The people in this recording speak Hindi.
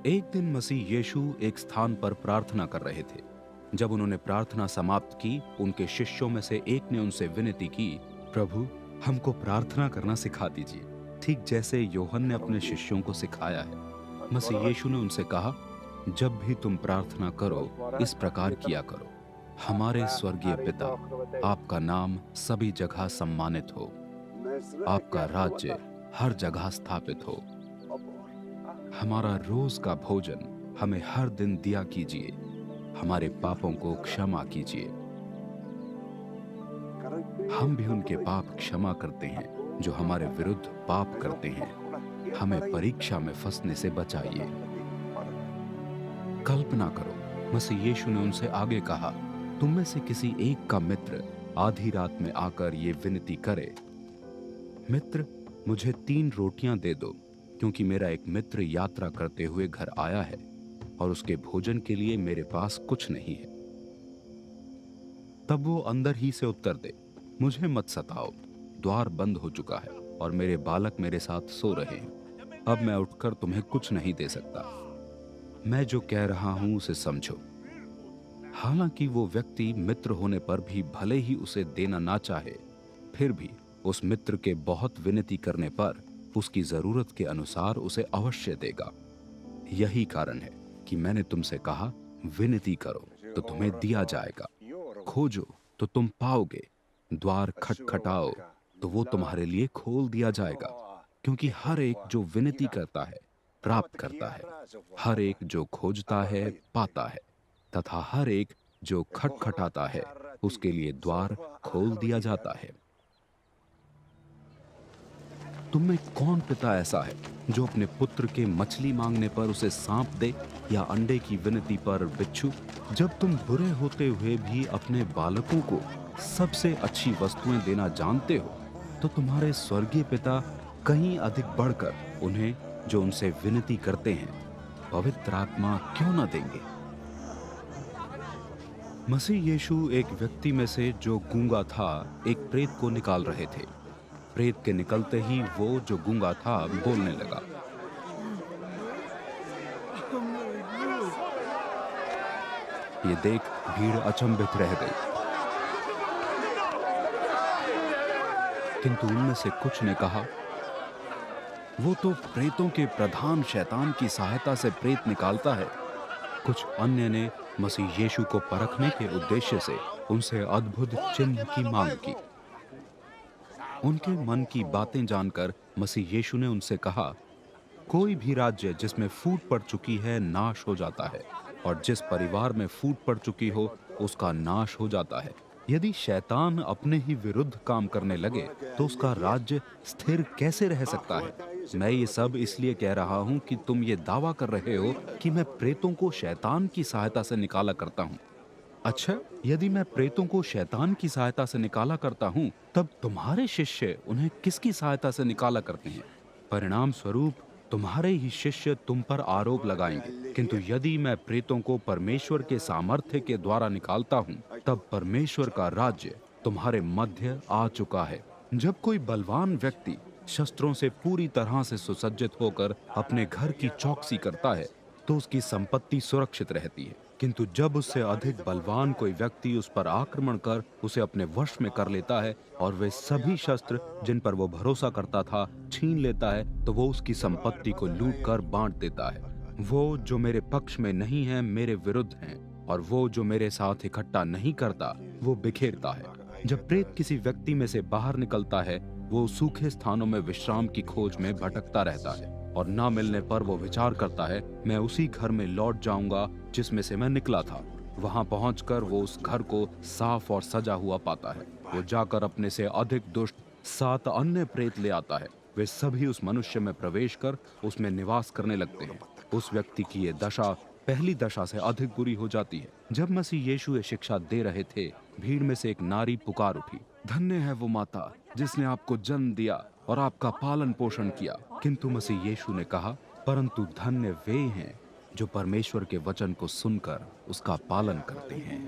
एक दिन मसीह यीशु एक स्थान पर प्रार्थना कर रहे थे। जब उन्होंने प्रार्थना समाप्त की, उनके शिष्यों में से एक ने उनसे विनती की, प्रभु, हमको प्रार्थना करना सिखा दीजिए, ठीक जैसे यूहन्ना ने अपने शिष्यों को सिखाया है। मसीह यीशु ने उनसे कहा, जब भी तुम प्रार्थना करो, इस प्रकार किया करो, हमारे स्वर्गीय पिता, आपका नाम सभी जगह सम्मानित हो, आपका राज्य हर जगह स्थापित हो, हमारा रोज का भोजन हमें हर दिन दिया कीजिए, हमारे पापों को क्षमा कीजिए, हम भी उनके पाप क्षमा करते हैं जो हमारे विरुद्ध पाप करते हैं, हमें परीक्षा में फंसने से बचाइए। कल्पना करो, मसीह यीशु ने उनसे आगे कहा, तुम में से किसी एक का मित्र आधी रात में आकर ये विनती करे, मित्र, मुझे 3 रोटियां दे दो, क्योंकि मेरा एक मित्र यात्रा करते हुए घर आया है और उसके भोजन के लिए मेरे पास कुछ नहीं है। तब वो अंदर ही से उत्तर दे, मुझे मत सताओ, द्वार बंद हो चुका है और मेरे बालक मेरे साथ सो रहे हैं, अब मैं उठकर तुम्हें कुछ नहीं दे सकता। मैं जो कह रहा हूं उसे समझो। हालांकि वो व्यक्ति मित्र होने पर भी भले ही उसे देना ना चाहे, फिर भी उस मित्र के बहुत विनती करने पर उसकी जरूरत के अनुसार उसे अवश्य देगा। यही कारण है कि मैंने तुमसे कहा, विनती करो तो तुम्हें दिया जाएगा, खोजो तो तुम पाओगे, द्वार खटखटाओ तो वो तुम्हारे लिए खोल दिया जाएगा। क्योंकि हर एक जो विनती करता है प्राप्त करता है, हर एक जो खोजता है पाता है, तथा हर एक जो खटखटाता है उसके लिए द्वार खोल दिया जाता है। तुम में कौन पिता ऐसा है जो अपने पुत्र के मछली मांगने पर उसे सांप दे, या अंडे की विनती पर बिच्छू? जब तुम बुरे होते हुए भी अपने बालकों को सबसे अच्छी वस्तुएं देना जानते हो, तो तुम्हारे स्वर्गीय पिता कहीं अधिक बढ़कर उन्हें जो उनसे विनती करते हैं पवित्र आत्मा क्यों न देंगे। मसीह यीशु एक व्यक्ति में से जो गूंगा था एक प्रेत को निकाल रहे थे। प्रेत के निकलते ही वो जो गूंगा था बोलने लगा। ये देख भीड़ अचंभित रह गई, किंतु उनमें से कुछ ने कहा, वो तो प्रेतों के प्रधान शैतान की सहायता से प्रेत निकालता है। कुछ अन्य ने मसीह यीशु को परखने के उद्देश्य से उनसे अद्भुत चिन्ह की मांग की। उनके मन की बातें जानकर मसीह यीशु ने उनसे कहा, कोई भी राज्य जिसमें फूट पड़ चुकी है नाश हो जाता है, और जिस परिवार में फूट पड़ चुकी हो उसका नाश हो जाता है। यदि शैतान अपने ही विरुद्ध काम करने लगे तो उसका राज्य स्थिर कैसे रह सकता है? मैं ये सब इसलिए कह रहा हूं कि तुम ये दावा कर रहे हो कि मैं प्रेतों को शैतान की सहायता से निकाला करता हूं। अच्छा, यदि मैं प्रेतों को शैतान की सहायता से निकाला करता हूं, तब तुम्हारे शिष्य उन्हें किसकी सहायता से निकाला करते हैं? परिणाम स्वरूप तुम्हारे ही शिष्य तुम पर आरोप लगाएंगे। किंतु यदि मैं प्रेतों को परमेश्वर के सामर्थ्य के द्वारा निकालता हूं, तब परमेश्वर का राज्य तुम्हारे मध्य आ चुका है। जब कोई बलवान व्यक्ति शस्त्रों से पूरी तरह से सुसज्जित होकर अपने घर की चौकसी करता है, तो उसकी संपत्ति सुरक्षित रहती है। किंतु जब उससे अधिक बलवान कोई व्यक्ति उस पर आक्रमण कर उसे अपने वश में कर लेता है और वे सभी शस्त्र जिन पर वो भरोसा करता था छीन लेता है, तो वो उसकी संपत्ति को लूट कर बांट देता है। वो जो मेरे पक्ष में नहीं है मेरे विरुद्ध हैं, और वो जो मेरे साथ इकट्ठा नहीं करता वो बिखेरता है। जब प्रेत किसी व्यक्ति में से बाहर निकलता है, वो सूखे स्थानों में विश्राम की खोज में भटकता रहता है, और ना मिलने पर वो विचार करता है, मैं उसी घर में लौट जाऊंगा जिसमें से मैं निकला था। वहां पहुंचकर वो उस घर को साफ और सजा हुआ पाता है। वो जाकर अपने से अधिक दुष्ट 7 अन्य प्रेत ले आता है। वे सभी उस मनुष्य में प्रवेश कर उसमें निवास करने लगते हैं। उस व्यक्ति की ये दशा पहली दशा से अधिक बुरी हो जाती है। जब मसीह यीशु ये शिक्षा दे रहे थे, भीड़ में से एक नारी पुकार उठी, धन्य है वो माता जिसने आपको जन्म दिया और आपका पालन पोषण किया। किंतु मसीह यीशु ने कहा, परंतु धन्य वे हैं जो परमेश्वर के वचन को सुनकर उसका पालन करते हैं।